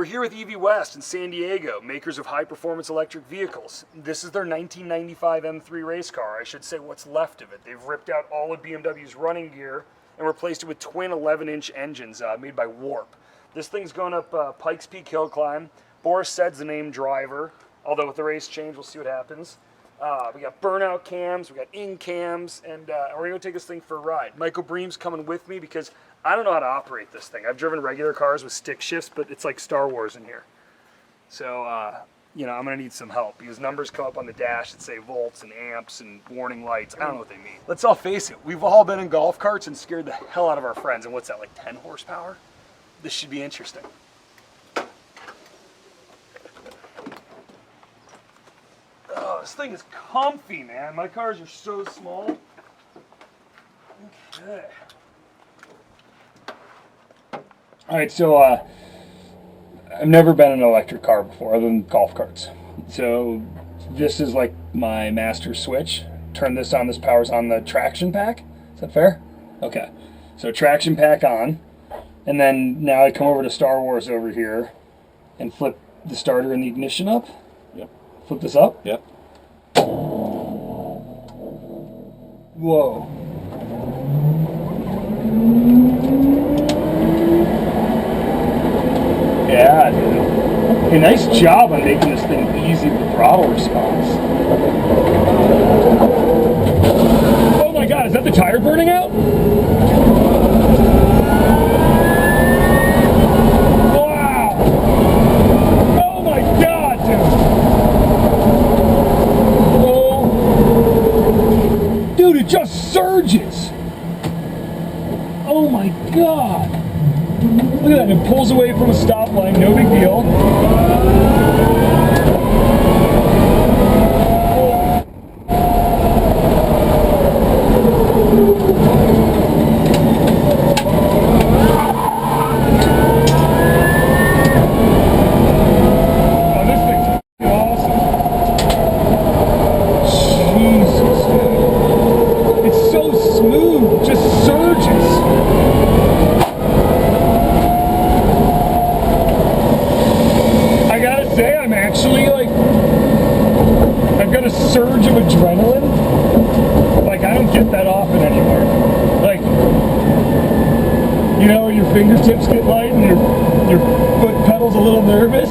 we're here with EV West in San Diego, makers of high-performance electric vehicles. This is their 1995 M3 race car. I should say what's left of it. They've ripped out all of BMW's running gear and replaced it with twin 11-inch engines made by Warp. This thing's going up Pikes Peak hill climb. Boris Said's the named driver, although with the race change, we'll see what happens. We got burnout cams, we got in cams, and we're going to take this thing for a ride. Michael Bream's coming with me because I don't know how to operate this thing. I've driven regular cars with stick shifts, but it's like Star Wars in here. So, you know, I'm going to need some help because numbers come up on the dash that say volts and amps and warning lights. I don't know what they mean. Let's all face it. We've all been in golf carts and scared the hell out of our friends. And what's that, like 10 horsepower? This should be interesting. Oh, this thing is comfy, man. My cars are so small. Okay. All right, so I've never been in an electric car before other than golf carts. So this is like my master switch. Turn this on, this powers on the traction pack. Is that fair? Okay. So traction pack on. And then now I come over to Star Wars over here and flip the starter and the ignition up. Yep. Flip this up. Yep. Whoa. Yeah, dude. Hey, nice job on making this thing easy with throttle response. Oh my god, is that the tire burning out? Wow! Oh my god, dude! Oh. Dude, it just surges! Oh my god! Look at that, it pulls away from a stoplight, no big deal. Oh, this thing's awesome. Jesus, dude. It's so smooth, just surges. I'm actually like, I've got a surge of adrenaline. Like, I don't get that often anymore. Like, you know, your fingertips get light and your foot pedal's a little nervous.